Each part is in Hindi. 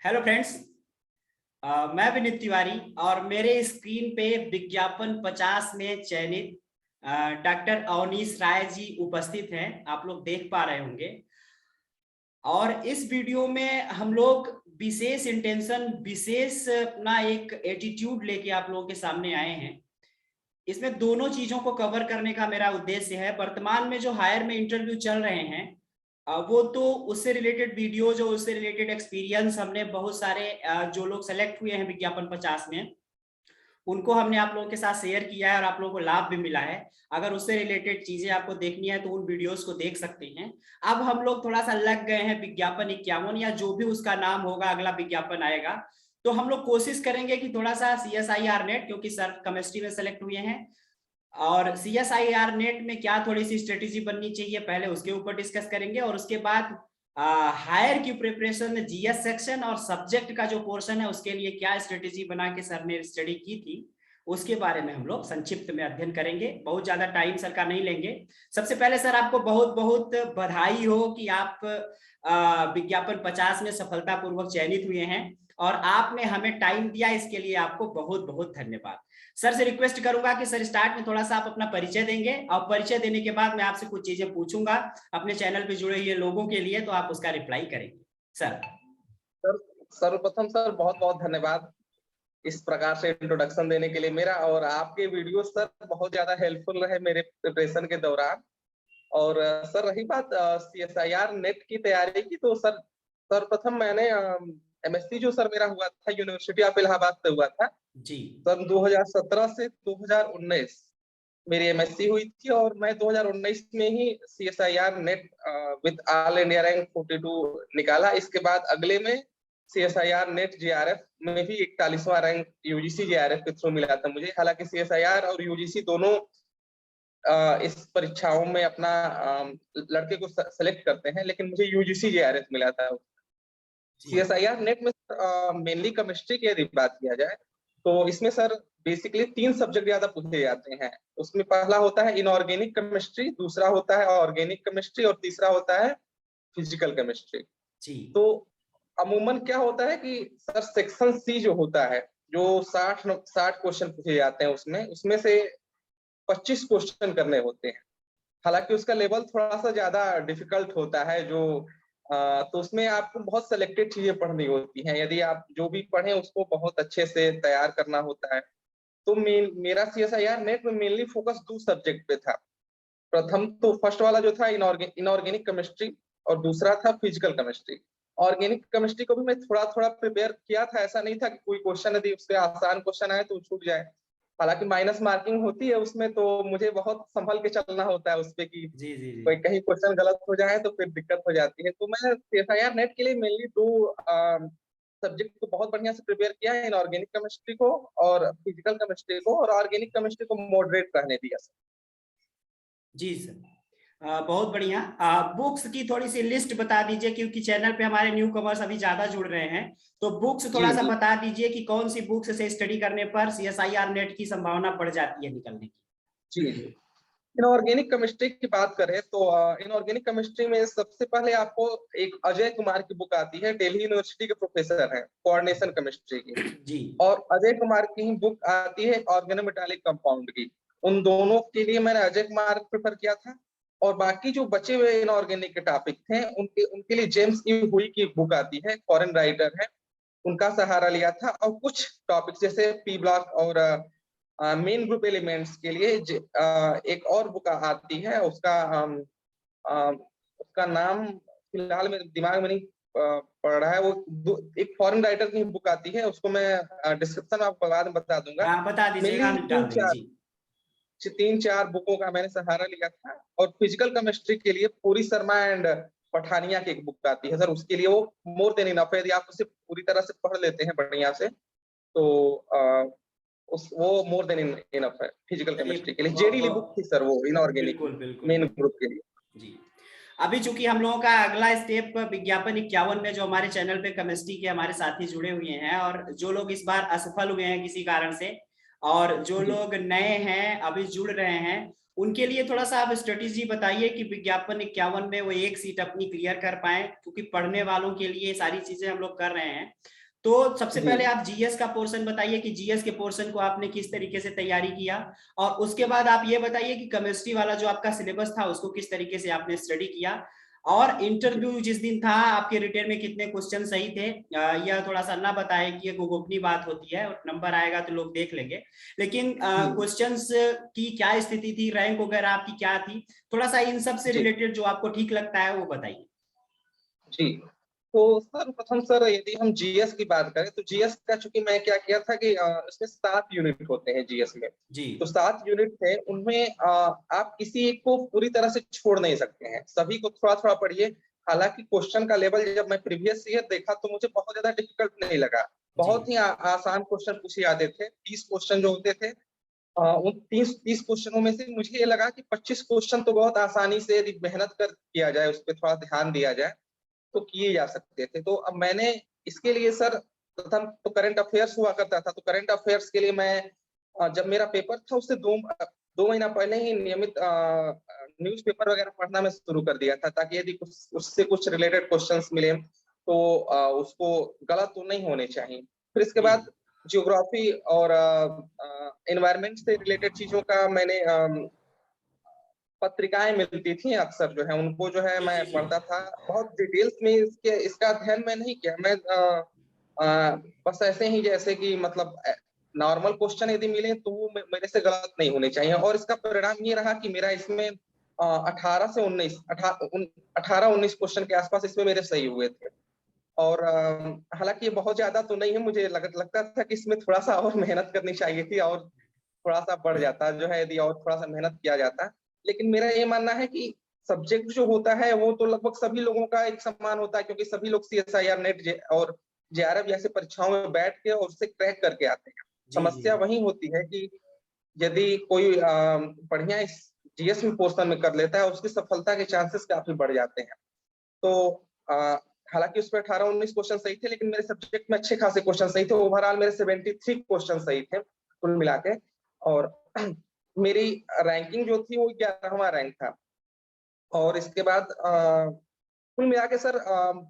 हेलो फ्रेंड्स, मैं विनीत तिवारी और मेरे स्क्रीन पे विज्ञापन 50 में चयनित डॉक्टर अवनीश राय जी उपस्थित हैं। आप लोग देख पा रहे होंगे और इस वीडियो में हम लोग विशेष इंटेंशन, विशेष अपना एक एटीट्यूड लेके आप लोगों के सामने आए हैं। इसमें दोनों चीजों को कवर करने का मेरा उद्देश्य है। वर्तमान में जो हायर में इंटरव्यू चल रहे हैं वो तो उससे रिलेटेड वीडियो, जो उससे रिलेटेड एक्सपीरियंस हमने बहुत सारे जो लोग सेलेक्ट हुए हैं विज्ञापन 50 में, उनको हमने आप लोगों के साथ शेयर किया है और आप लोगों को लाभ भी मिला है। अगर उससे रिलेटेड चीजें आपको देखनी है तो उन वीडियोस को देख सकते हैं। अब हम लोग थोड़ा सा लग गए हैं विज्ञापन 51 या जो भी उसका नाम होगा, अगला विज्ञापन आएगा तो हम लोग कोशिश करेंगे कि थोड़ा सा CSIR नेट, क्योंकि सर केमिस्ट्री में सेलेक्ट हुए हैं और CSIR नेट में क्या थोड़ी सी स्ट्रेटेजी बननी चाहिए, पहले उसके ऊपर डिस्कस करेंगे और उसके बाद हायर की प्रिपरेशन, GS सेक्शन और सब्जेक्ट का जो पोर्शन है उसके लिए क्या स्ट्रेटेजी बना के सर ने स्टडी की थी, उसके बारे में हम लोग संक्षिप्त में अध्ययन करेंगे। बहुत ज्यादा टाइम सर का नहीं लेंगे। सबसे पहले सर आपको बहुत बहुत बधाई हो कि आप विज्ञापन 50 में सफलतापूर्वक चयनित हुए हैं और आपने हमें टाइम दिया, इसके लिए आपको बहुत बहुत धन्यवाद। सर से रिक्वेस्ट करूंगा कि सर स्टार्ट में थोड़ा सा आप अपना परिचय देंगे और परिचय देने के बाद मैं आपसे कुछ चीजें पूछूंगा अपने चैनल पे जुड़े हुए लोगों के लिए, तो आप उसका रिप्लाई करेंगे। सर सर्वप्रथम सर बहुत बहुत धन्यवाद इस प्रकार से इंट्रोडक्शन देने के लिए मेरा, और आपके वीडियो सर बहुत ज्यादा हेल्पफुल रहे मेरे प्रिपरेशन के दौरान। और सर रही बात CSIR नेट की तैयारी की, तो सर सर्वप्रथम मैंने MSc जो सर मेरा हुआ था यूनिवर्सिटी ऑफ इलाहाबाद से हुआ था जी। सन 2017 से 2019 मेरी MSc हुई थी और मैं 2019 में ही CSIR net with all India rank 42 निकाला। इसके बाद अगले में CSIR नेट JRF में भी 41वां रैंक UGC JRF के थ्रू मिला था मुझे। हालांकि CSIR और UGC दोनों इस परीक्षाओं में अपना लड़के को सेलेक्ट करते हैं, लेकिन मुझे UGC JRF मिला था। CSIR नेट में मेनली केमिस्ट्री की यदि बात किया जाए तो इसमें सर बेसिकली 3 सब्जेक्ट ज्यादा पूछे जाते हैं। उसमें पहला होता है इनऑर्गेनिक केमिस्ट्री, दूसरा होता है ऑर्गेनिक केमिस्ट्री और तीसरा होता है फिजिकल केमिस्ट्री। तो अमूमन क्या होता है कि सर सेक्शन C जो होता है, जो 60 क्वेश्चन पूछे जाते हैं, उसमें से 25 क्वेश्चन करने होते हैं। हालांकि उसका लेवल थोड़ा सा ज्यादा डिफिकल्ट होता है, जो तो उसमें आपको बहुत सेलेक्टेड चीजें पढ़नी होती हैं। यदि आप जो भी पढ़ें उसको बहुत अच्छे से तैयार करना होता है। तो मेरा CSIR नेट में मेनली फोकस 2 सब्जेक्ट पे था। प्रथम तो फर्स्ट वाला जो था इनऑर्गेनिक केमिस्ट्री और दूसरा था फिजिकल केमिस्ट्री। ऑर्गेनिक केमिस्ट्री को भी मैं थोड़ा थोड़ा प्रिपेयर किया था, ऐसा नहीं था कि कोई क्वेश्चन यदि उससे आसान क्वेश्चन आए तो छूट जाए। हालांकि माइनस मार्किंग होती है उसमें, तो मुझे बहुत संभल के चलना होता है उस पे कि जी जी जी। कोई कहीं क्वेश्चन गलत हो जाए तो फिर दिक्कत हो जाती है। तो मैं CSIR नेट के लिए मेनली 2 सब्जेक्ट को बहुत बढ़िया से प्रिपेयर किया है, इनऑर्गेनिक केमिस्ट्री को और फिजिकल केमिस्ट्री को, और ऑर्गेनिक केमिस्ट्री को मॉडरेट रहने दिया सर। जी सर, बहुत बढ़िया। बुक्स की थोड़ी सी लिस्ट बता दीजिए, क्योंकि चैनल पे हमारे न्यू कमर्स अभी ज्यादा जुड़ रहे हैं, तो बुक्स थोड़ा सा बता दीजिए कि कौन सी बुक्स से स्टडी करने पर CSIR नेट की संभावना बढ़ जाती है निकलने की। जी, इनऑर्गेनिक केमिस्ट्री की बात करें तो इनऑर्गेनिक केमिस्ट्री में सबसे पहले आपको एक अजय कुमार की बुक आती है, दिल्ली यूनिवर्सिटी के प्रोफेसर हैं कोऑर्डिनेशन केमिस्ट्री की जी। और अजय कुमार की ही बुक आती है ऑर्गेनोमेटालिक कंपाउंड की। उन दोनों के लिए मैंने अजय कुमार प्रेफर किया था, और बाकी जो बचे हुए इनऑर्गेनिक के टॉपिक थे उनके लिए जेम्स ई हुई की बुक आती है, फॉरेन राइटर है, उनका सहारा लिया था। और कुछ टॉपिक जैसे P ब्लॉक और मेन ग्रुप एलिमेंट्स के लिए एक और बुक आती है, उसका नाम फिलहाल मेरे दिमाग में नहीं पड़ रहा है। वो एक फॉरेन राइटर की बुक आती है, उसको मैं डिस्क्रिप्शन आपको बाद में बता दूंगा। बता दीजिएगा, हम डाल देंगे। जी। 3-4 बुकों का मैंने सहारा लिया था। और फिजिकल केमिस्ट्री के लिए पूरी शर्मा एंड पठानिया की एक बुक आती है सर, उसके लिए वो मोर देन इनफ है। यदि आप उसे पूरी तरह से पढ़ लेते हैं बढ़िया से तो वो मोर देन इनफ है फिजिकल केमिस्ट्री के लिए। जेडी बुक थी सर वो इनऑर्गेनिक मेन ग्रुप के लिए। जी। अभी चूंकि हम लोगों का अगला स्टेप विज्ञापन 51 में जो हमारे चैनल पे केमिस्ट्री के हमारे साथी जुड़े हुए हैं और जो लोग इस बार असफल हुए हैं किसी कारण से, और जो लोग नए हैं अभी जुड़ रहे हैं, उनके लिए थोड़ा सा आप स्ट्रेटेजी बताइए कि विज्ञापन 51 में वो एक सीट अपनी क्लियर कर पाए, क्योंकि पढ़ने वालों के लिए सारी चीजें हम लोग कर रहे हैं। तो सबसे जी पहले आप जीएस का पोर्शन बताइए कि जीएस के पोर्शन को आपने किस तरीके से तैयारी किया, और उसके बाद आप ये बताइए कि केमिस्ट्री वाला जो आपका सिलेबस था उसको किस तरीके से आपने स्टडी किया, और जी इंटरव्यू जिस दिन था आपके रिटेन में कितने क्वेश्चन सही थे। यह थोड़ा सा ना बताए कि ये गोपनीय बात होती है, और नंबर आएगा तो लोग देख लेंगे, लेकिन जी क्वेश्चन्स की क्या स्थिति थी, रैंक वगैरह आपकी क्या थी, थोड़ा सा इन सब से जी रिलेटेड जो आपको ठीक लगता है वो बताइए। जी। तो सर्वप्रथम सर, यदि हम जीएस की बात करें तो जीएस का, चूंकि मैं क्या किया था कि इसमें 7 यूनिट होते हैं जीएस में। जी तो 7 यूनिट थे, उनमें आप किसी एक को पूरी तरह से छोड़ नहीं सकते हैं, सभी को थोड़ा थोड़ा पढ़िए। हालांकि क्वेश्चन का लेवल जब मैं प्रीवियस ईयर देखा तो मुझे बहुत ज्यादा डिफिकल्ट नहीं लगा। जी बहुत ही आसान क्वेश्चन पूछे जाते थे। 30 क्वेश्चन जो होते थे, उन 30 क्वेश्चनों में से मुझे ये लगा कि 25 क्वेश्चन तो बहुत आसानी से यदि मेहनत कर किया जाए, उस पर थोड़ा ध्यान दिया जाए तो किए जा सकते थे। तो अब मैंने इसके लिए सर, प्रथम तो करंट अफेयर्स हुआ करता था, तो करंट अफेयर्स के लिए मैं जब मेरा पेपर था उससे 2 महीना पहले ही नियमित न्यूज़पेपर वगैरह पढ़ना मैं शुरू कर दिया था, ताकि यदि कुछ उससे कुछ रिलेटेड क्वेश्चंस मिले तो उसको गलत तो नहीं होने चाहिए। फिर इसके जी बाद जियोग्राफी और एनवायरमेंट से रिलेटेड चीजों का मैंने पत्रिकाएं मिलती थी अक्सर, जो है उनको जो है जी मैं जी जी पढ़ता था। बहुत डिटेल्स में इसका अध्ययन मैं नहीं किया। मैं बस ऐसे ही, जैसे कि मतलब नॉर्मल क्वेश्चन यदि मिले तो वो मेरे से गलत नहीं होने चाहिए, और इसका परिणाम ये रहा कि मेरा इसमें 18 से 19 क्वेश्चन के आसपास इसमें मेरे सही हुए थे। और हालांकि ये बहुत ज्यादा तो नहीं है, मुझे लगता था कि इसमें थोड़ा सा और मेहनत करनी चाहिए थी, और थोड़ा सा बढ़ जाता जो है यदि और थोड़ा सा मेहनत किया जाता। लेकिन मेरा ये मानना है कि सब्जेक्ट जो होता है वो तो लगभग सभी लोगों का एक समान होता है, क्योंकि सभी लोग सीएसआईआर नेट और जेआरएफ जैसे परीक्षाओं में बैठ के और उससे क्रैक करके आते हैं। जी जी समस्या वही होती है कि यदि कोई बढ़िया इस जीएस में पोर्शन में कर लेता है, उसकी सफलता के चांसेस काफी बढ़ जाते हैं। तो अ, हालांकि उसमें 18-19 क्वेश्चन सही थे, लेकिन मेरे सब्जेक्ट में अच्छे खासे क्वेश्चन सही थे। ओवरऑल मेरे 73 क्वेश्चन सही थे कुल मिला के। और मेरी रैंकिंग जो थी वो 11वां रैंक था। और इसके बाद कुल मिला के सर,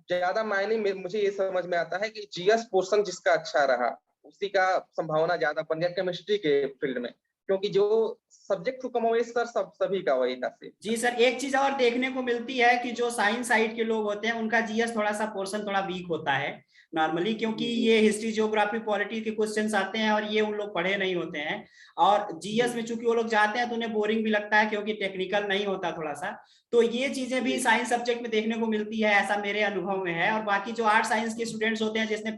ज्यादा मायने में मुझे ये समझ में आता है कि जीएस पोर्शन जिसका अच्छा रहा उसी का संभावना ज्यादा बन गया केमिस्ट्री के फील्ड में, क्योंकि जो सब्जेक्ट कम हुए सर, सभी का वही था। जी सर, एक चीज और देखने को मिलती है कि जो साइंस साइड के लोग होते हैं उनका जीएस थोड़ा सा पोर्शन थोड़ा वीक होता है नॉर्मली, क्योंकि जी जी ये हिस्ट्री ज्योग्राफी पॉलिटी के क्वेश्चंस आते हैं और ये उन लोग पढ़े नहीं होते हैं। और जीएस जी में चूंकि वो लोग जाते हैं तो उन्हें बोरिंग भी लगता है, क्योंकि टेक्निकल नहीं होता थोड़ा सा। तो ये चीजें भी जी साइंस सब्जेक्ट में देखने को मिलती है, ऐसा मेरे अनुभव में है। और बाकी जो आर्ट साइंस के स्टूडेंट्स होते हैं जिसने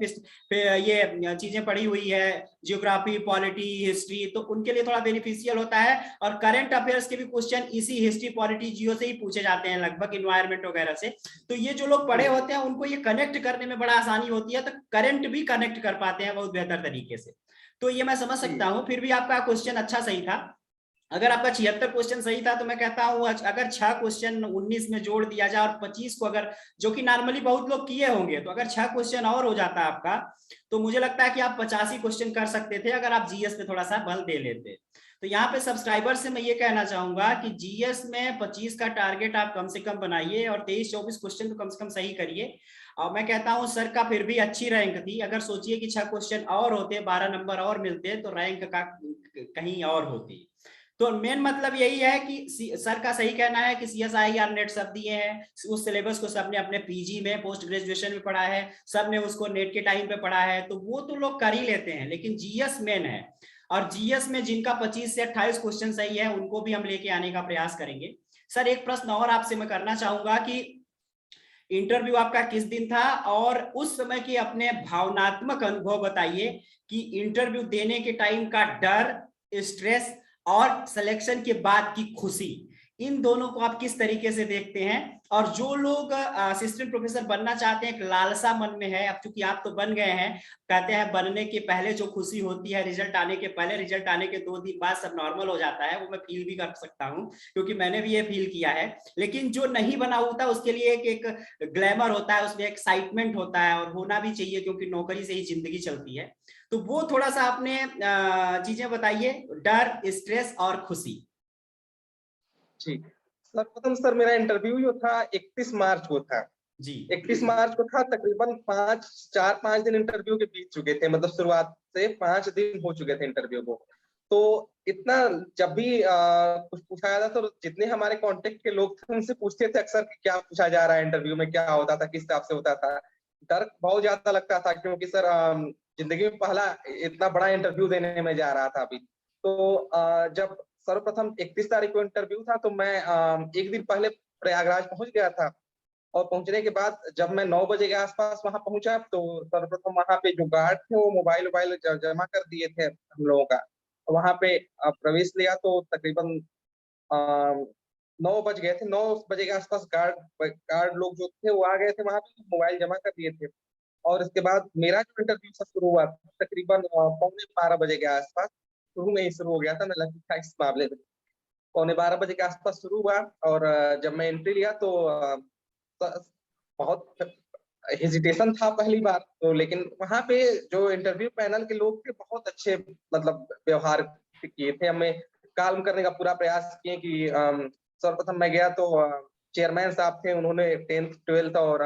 ये चीजें पढ़ी हुई है, जियोग्राफी पॉलिटी हिस्ट्री, तो उनके लिए थोड़ा बेनिफिशियल होता है। और करंट अफेयर्स के भी क्वेश्चन इसी हिस्ट्री पॉलिटी जियो से ही पूछे जाते हैं लगभग, इन्वायरमेंट वगैरह से। तो ये जो लोग पढ़े जी होते हैं उनको ये कनेक्ट करने में बड़ा आसानी होती है, तो करंट भी कनेक्ट कर पाते हैं बहुत बेहतर तरीके से। तो ये मैं समझ सकता जी हूँ। फिर भी आपका क्वेश्चन अच्छा सही था। अगर आपका 76 क्वेश्चन सही था तो मैं कहता हूँ अगर 6 क्वेश्चन 19 में जोड़ दिया जाए और 25 को, अगर जो कि नॉर्मली बहुत लोग किए होंगे, तो अगर 6 क्वेश्चन और हो जाता आपका, तो मुझे लगता है कि आप 85 क्वेश्चन कर सकते थे अगर आप जीएस पे थोड़ा सा बल दे लेते। तो यहाँ पे सब्सक्राइबर से मैं ये कहना चाहूंगा कि जीएस में 25 का टारगेट आप कम से कम बनाइए, और 23-24 क्वेश्चन तो कम से कम सही करिए। और मैं कहता हूँ सर का फिर भी अच्छी रैंक थी। अगर सोचिए कि 6 क्वेश्चन और होते, 12 नंबर और मिलते, तो रैंक का कहीं और होती। तो मेन मतलब यही है कि सर का सही कहना है कि सीएसआईआर नेट सब दिए हैं, उस सिलेबस को सबने अपने पीजी में पोस्ट ग्रेजुएशन में पढ़ा है, सबने उसको नेट के टाइम पे पढ़ा है, तो वो तो लोग कर ही लेते हैं। लेकिन जीएस मेन है, और जीएस में जिनका 25 से 28 क्वेश्चन सही है उनको भी हम लेके आने का प्रयास करेंगे। सर एक प्रश्न और आपसे मैं करना चाहूंगा कि इंटरव्यू आपका किस दिन था, और उस समय के अपने भावनात्मक अनुभव बताइए कि इंटरव्यू देने के टाइम का डर, स्ट्रेस, और सिलेक्शन के बाद की खुशी, इन दोनों को आप किस तरीके से देखते हैं। और जो लोग असिस्टेंट प्रोफेसर बनना चाहते हैं, एक लालसा मन में है, अब चूंकि आप तो बन गए हैं, कहते हैं बनने के पहले जो खुशी होती है रिजल्ट आने के पहले, रिजल्ट आने के 2 दिन बाद सब नॉर्मल हो जाता है, वो मैं फील भी कर सकता हूँ, क्योंकि मैंने भी ये फील किया है। लेकिन जो नहीं बना होता उसके लिए एक ग्लैमर होता है, उसमें एक्साइटमेंट होता है, और होना भी चाहिए, क्योंकि नौकरी से ही जिंदगी चलती है। तो वो थोड़ा सा आपने चीजें बताइए, डर, स्ट्रेस और खुशी। जी, सर्वप्रथम सर मेरा इंटरव्यू जो था 31 मार्च को था। जी 31 मार्च को था, तकरीबन 4-5 दिन इंटरव्यू के बीत चुके थे, मतलब शुरुआत से 5 दिन हो चुके थे इंटरव्यू को। तो इतना जब भी कुछ पूछा जाता तो जितने हमारे कांटेक्ट के लोग थे उनसे पूछते थे अक्सर कि क्या पूछा जा रहा है इंटरव्यू में, क्या होता था, किस हिसाब से होता था। डर बहुत ज्यादा लगता था क्योंकि सर जिंदगी में पहला इतना बड़ा इंटरव्यू देने में जा रहा था अभी। तो जब सर्वप्रथम 31 तारीख को इंटरव्यू था तो मैं एक दिन पहले प्रयागराज पहुंच गया था। और पहुंचने के बाद जब मैं 9 बजे के आसपास वहां पहुंचा तो सर्वप्रथम वहां पे जो गार्ड थे वो मोबाइल वोबाइल जमा कर दिए थे हम लोगों का। वहां पे प्रवेश लिया तो तकरीबन 9 बज गए थे। 9 बजे के आसपास गार्ड गार्ड लोग जो थे वो आ गए थे वहां पे, मोबाइल जमा कर दिए थे। और इसके बाद मेरा जो इंटरव्यू था शुरू हुआ था तकरीबन 12:15 बजे के आसपास। शुरू में ही शुरू हो गया था, मैं लकी था इस मामले में। 12:15 बजे के आसपास शुरू हुआ। और जब मैं एंट्री लिया तो बहुत हेजिटेशन था पहली बार तो, लेकिन वहां पे जो इंटरव्यू पैनल के लोग थे बहुत अच्छे, मतलब व्यवहार किए थे, हमें काल्म करने का पूरा प्रयास किए कि सर्वप्रथम मैं गया तो चेयरमैन साहब थे, उन्होंने 10th 12th और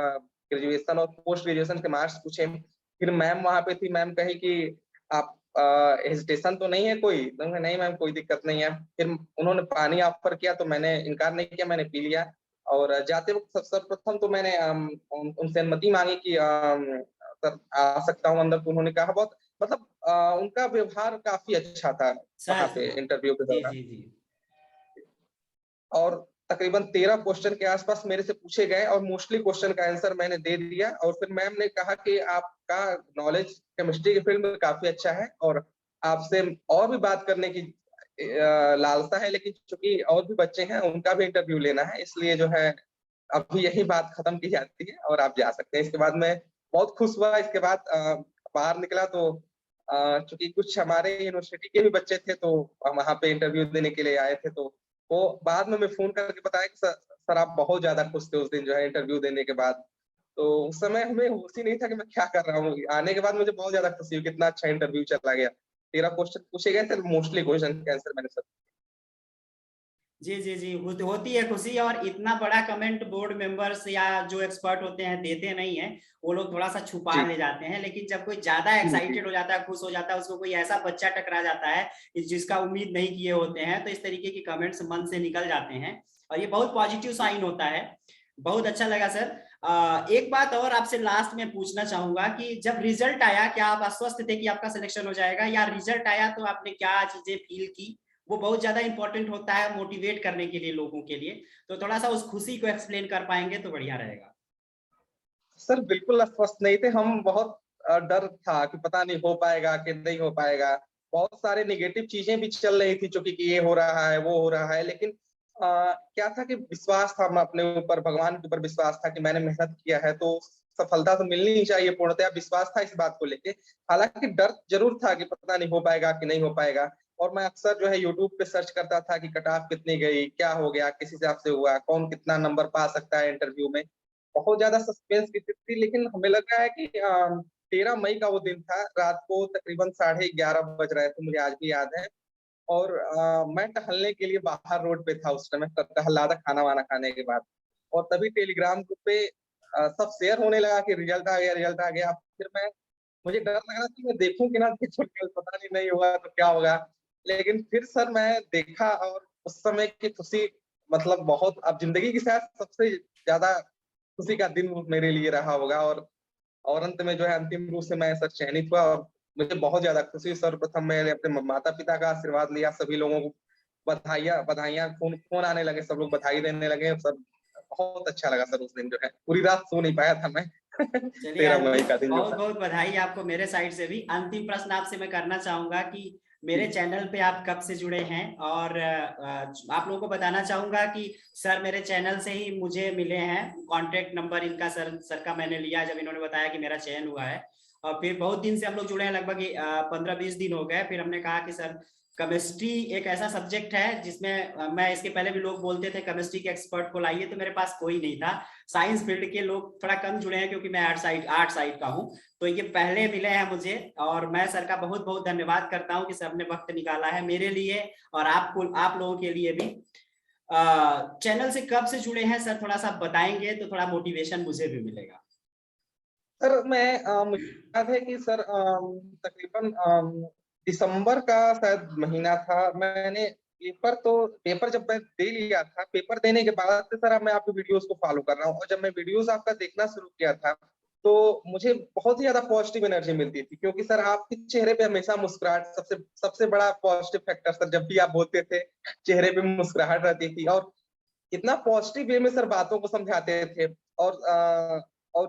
ग्रेजुएशन और पोस्ट ग्रेजुएशन के मार्क्स पूछे। फिर मैम वहां पे थी, मैम कही कि आप हेजिटेशन तो नहीं है कोई? तो नहीं मैम कोई दिक्कत नहीं है। फिर उन्होंने पानी ऑफर किया तो मैंने इनकार नहीं किया, मैंने पी लिया। और जाते वक्त सर्वप्रथम तो मैंने उनसे अनुमति मांगी कि सर आ सकता हूँ अंदर। तो उन्होंने कहा बहुत, मतलब उनका व्यवहार काफी अच्छा था वहां सर। पे इंटरव्यू के जी दौरान। जी जी। और तकरीबन 13 क्वेश्चन के आसपास मेरे से पूछे गए और मोस्टली क्वेश्चन का आंसर मैंने दे दिया। और फिर मैम ने कहा कि आपका नॉलेज केमिस्ट्री के फील्ड में काफी अच्छा है और आपसे और भी बात करने की लालसा है, लेकिन चूंकि और भी बच्चे हैं उनका भी इंटरव्यू लेना है, इसलिए जो है अभी यही बात खत्म की जाती है और आप जा सकते हैं। इसके बाद मैं बहुत खुश हुआ। इसके बाद बाहर निकला तो चूंकि कुछ हमारे यूनिवर्सिटी के भी बच्चे थे तो वहां पे इंटरव्यू देने के लिए आए थे, तो वो बाद में मैं फोन करके बताया कि सर आप बहुत ज्यादा खुश थे उस दिन जो है इंटरव्यू देने के बाद। तो उस समय हमें होश ही नहीं था कि मैं क्या कर रहा हूँ। आने के बाद मुझे बहुत ज्यादा खुशी हुई, कितना अच्छा इंटरव्यू चला गया। 13 क्वेश्चन पूछे गए थे, मोस्टली क्वेश्चन के आंसर मैंने सब। जी जी जी, होती है खुशी। और इतना बड़ा कमेंट बोर्ड मेंबर्स या जो एक्सपर्ट होते हैं देते नहीं है, वो लोग थोड़ा सा छुपा जी ले जाते हैं। लेकिन जब कोई ज्यादा जी जी एक्साइटेड हो जाता है, खुश हो जाता है, उसको कोई ऐसा बच्चा टकरा जाता है जिसका उम्मीद नहीं किए होते हैं, तो इस तरीके की कमेंट्स मन से निकल जाते हैं और ये बहुत पॉजिटिव साइन होता है। बहुत अच्छा लगा सर। एक बात और आपसे लास्ट में पूछना चाहूंगा कि जब रिजल्ट आया, क्या आप आश्वस्त थे कि आपका सिलेक्शन हो जाएगा, या रिजल्ट आया तो आपने क्या चीजें फील की? वो बहुत ज्यादा इंपॉर्टेंट होता है मोटिवेट करने के लिए लोगों के लिए। तो थोड़ा सा उस खुशी को एक्सप्लेन कर पाएंगे तो बढ़िया रहेगा। सर बिल्कुल अस्वस्थ नहीं थे हम। बहुत डर था कि पता नहीं हो पाएगा कि नहीं हो पाएगा। बहुत सारे निगेटिव चीजें भी चल रही थी चूंकि कि ये हो रहा है वो हो रहा है, लेकिन क्या था कि विश्वास था अपने ऊपर, भगवान के ऊपर विश्वास था कि मैंने मेहनत किया है तो सफलता तो मिलनी ही चाहिए। पूर्णतया विश्वास था इस बात को लेके। हालांकि डर जरूर था कि पता नहीं हो पाएगा कि नहीं हो पाएगा। और मैं अक्सर जो है यूट्यूब पे सर्च करता था कि कट ऑफ कितनी गई, क्या हो गया, किस हिसाब से हुआ, कौन कितना नंबर पा सकता है इंटरव्यू में। बहुत ज्यादा सस्पेंस की स्थिति थी। लेकिन हमें लग रहा है कि 13 मई का वो दिन था, रात को तकरीबन 11:30 बज रहे थे, मुझे आज भी याद है। और मैं टहलने के लिए बाहर रोड पे था उस समय, टहला था खाना वाना खाने के बाद। और तभी टेलीग्राम ग्रुप पे सब शेयर होने लगा कि रिजल्ट आ गया, रिजल्ट आ गया। फिर मैं, मुझे डर लग रहा था कि मैं देखूं कि ना देखूं, पता नहीं हुआ तो क्या होगा। लेकिन फिर सर मैं देखा और उस समय की खुशी, मतलब बहुत, अब जिंदगी की शायद सबसे ज्यादा खुशी का दिन वो मेरे लिए रहा होगा। और अंत में जो है अंतिम रूप से मैं सर चयनित हुआ और मुझे बहुत ज्यादा खुशी। सर्वप्रथम मैंने अपने माता पिता का आशीर्वाद लिया, सभी लोगों को बधाइयाँ बधाइयाँ, फोन फोन आने लगे, सब लोग बधाई देने लगे सर। बहुत अच्छा लगा सर उस दिन जो है, पूरी रात सो नहीं पाया था मैं। चलिए 13 मई का दिन जो बहुत था। बहुत बधाई आपको मेरे साइड से भी। अंतिम प्रश्न आपसे मैं करना चाहूंगा कि मेरे जी चैनल पे आप कब से जुड़े हैं? और आप लोगों को बताना चाहूंगा कि सर मेरे चैनल से ही मुझे मिले हैं। कांटेक्ट नंबर इनका सर का मैंने लिया जब इन्होंने बताया कि मेरा चयन हुआ है। और फिर बहुत दिन से हम लोग जुड़े हैं, लगभग 15-20 दिन हो गए। फिर हमने कहा कि सर केमिस्ट्री एक ऐसा सब्जेक्ट है जिसमें मैं, इसके पहले भी लोग बोलते थे केमिस्ट्री के एक्सपर्ट को लाइए, तो मेरे पास कोई नहीं था। साइंस फील्ड के लोग थोड़ा कम जुड़े हैं क्योंकि मैं आर्ट साइड का हूँ। तो ये पहले मिले हैं मुझे और मैं सर का बहुत बहुत धन्यवाद करता हूँ कि सर ने वक्त निकाला है मेरे लिए और आपको, आप लोगों के लिए भी। चैनल से कब से जुड़े हैं सर, थोड़ा सा बताएंगे तो थोड़ा मोटिवेशन मुझे भी मिलेगा। सर मुझे याद है कि सर तकरीबन दिसंबर का शायद महीना था। मैंने पेपर जब मैं दे लिया था, पेपर देने के बाद से सर अब मैं आपके वीडियोस को फॉलो कर रहा हूँ, और जब मैं वीडियोस आपका देखना शुरू किया था तो मुझे बहुत ही ज्यादा पॉजिटिव एनर्जी मिलती थी, क्योंकि सर आपके चेहरे पे हमेशा मुस्कुराहट, सबसे सबसे बड़ा पॉजिटिव फैक्टर सर, जब भी आप बोलते थे चेहरे पे मुस्कुराहट रहती थी, और इतना पॉजिटिव वे में सर बातों को समझाते थे। और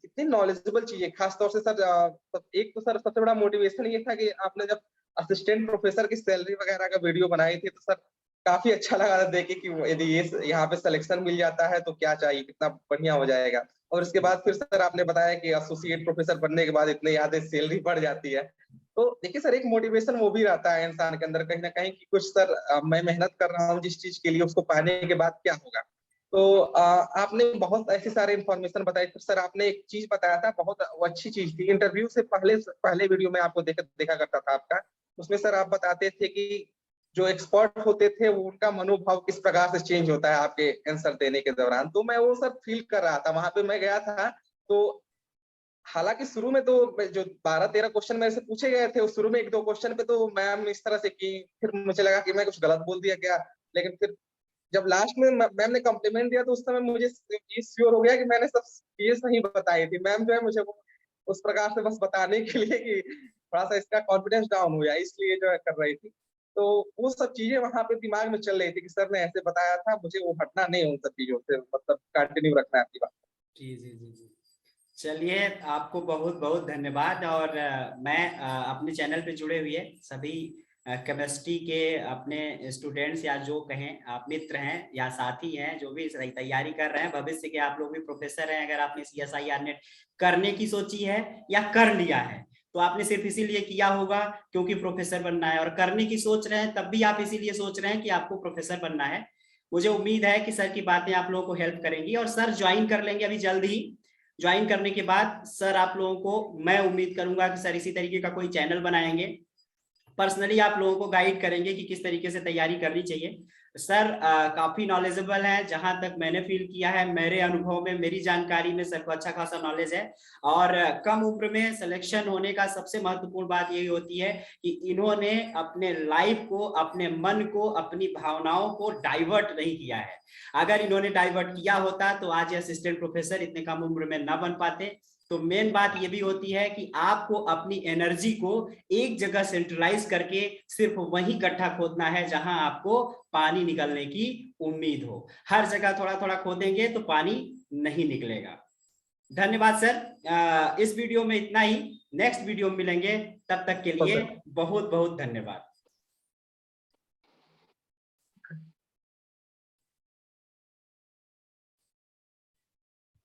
इतनी नॉलेजेबल चीजें, खास तौर से सर एक तो सर सबसे बड़ा मोटिवेशन ये था कि आपने जब असिस्टेंट प्रोफेसर की सैलरी वगैरह का वीडियो बनाई थी, तो सर काफी अच्छा लगा था देख के कि यदि ये यहाँ पे सिलेक्शन मिल जाता है तो क्या चाहिए, कितना बढ़िया हो जाएगा। और इसके बाद फिर सर आपने बताया कि एसोसिएट प्रोफेसर बनने के बाद इतने ज्यादा सैलरी बढ़ जाती है। तो देखिए सर, एक मोटिवेशन वो भी रहता है इंसान के अंदर कहीं ना कहीं कि कुछ सर मैं मेहनत कर रहा हूँ जिस चीज के लिए, उसको पाने के बाद क्या होगा। तो आपने बहुत ऐसी सारे इन्फॉर्मेशन बताई। फिर सर आपने एक चीज बताया था, बहुत अच्छी चीज थी, इंटरव्यू से पहले पहले वीडियो में आपको देखा करता था आपका, उसमें सर आप बताते थे कि जो एक्सपर्ट होते थे वो उनका मनोभाव किस प्रकार से चेंज होता है आपके आंसर देने के दौरान। तो मैं वो सर फील कर रहा था, वहां पे मैं गया था। तो हालांकि शुरू में तो जो 12-13 क्वेश्चन मेरे से पूछे गए थे, उस शुरू में 1-2 क्वेश्चन पे तो मैम इस तरह से की, फिर मुझे लगा कि मैं कुछ गलत बोल दिया क्या। लेकिन फिर जब लास्ट में मैम ने कॉम्प्लीमेंट दिया तो उस समय मुझे ये श्योर हो गया कि मैंने सब चीजें सही बताई थी। मैम जो है मुझे वो उस प्रकार से बस बताने के लिए कि थोड़ा सा इसका कॉन्फिडेंस डाउन हो जाए, इसलिए जो है कर रही थी। तो वो सब चीजें वहां पे दिमाग में चल रही थी कि सर ने ऐसे बताया था, मुझे वो हटना नहीं उन सब चीजों से, मतलब कंटिन्यू रखना है आपकी बात। जी जी जी जी। चलिए, आपको बहुत बहुत धन्यवाद। और मैं अपने चैनल पे जुड़े हुए सभी केमिस्ट्री के अपने स्टूडेंट्स या जो कहें आप मित्र हैं या साथी हैं, जो भी तैयारी कर रहे हैं, भविष्य के आप लोग भी प्रोफेसर हैं, अगर आपने CSIR नेट करने की सोची है या कर लिया है तो आपने सिर्फ इसीलिए किया होगा क्योंकि प्रोफेसर बनना है, और करने की सोच रहे हैं तब भी आप इसीलिए सोच रहे हैं कि आपको प्रोफेसर बनना है। मुझे उम्मीद है कि सर की बातें आप लोगों को हेल्प करेंगी, और सर ज्वाइन कर लेंगे अभी जल्द ही। ज्वाइन करने के बाद सर आप लोगों को, मैं उम्मीद करूंगा कि सर इसी तरीके का कोई चैनल बनाएंगे, पर्सनली आप लोगों को गाइड करेंगे कि किस तरीके से तैयारी करनी चाहिए। सर काफी नॉलेजेबल है, जहां तक मैंने फील किया है, मेरे अनुभव में, मेरी जानकारी में सर को अच्छा खासा नॉलेज है। और कम उम्र में सिलेक्शन होने का सबसे महत्वपूर्ण बात यही होती है कि इन्होंने अपने लाइफ को, अपने मन को, अपनी भावनाओं को डाइवर्ट नहीं किया है। अगर इन्होंने डाइवर्ट किया होता तो आज असिस्टेंट प्रोफेसर इतने कम उम्र में ना बन पाते। तो मेन बात ये भी होती है कि आपको अपनी एनर्जी को एक जगह सेंट्रलाइज करके सिर्फ वहीं इकट्ठा खोदना है जहां आपको पानी निकलने की उम्मीद हो। हर जगह थोड़ा थोड़ा खोदेंगे तो पानी नहीं निकलेगा। धन्यवाद सर, इस वीडियो में इतना ही। नेक्स्ट वीडियो में मिलेंगे, तब तक के लिए बहुत बहुत धन्यवाद।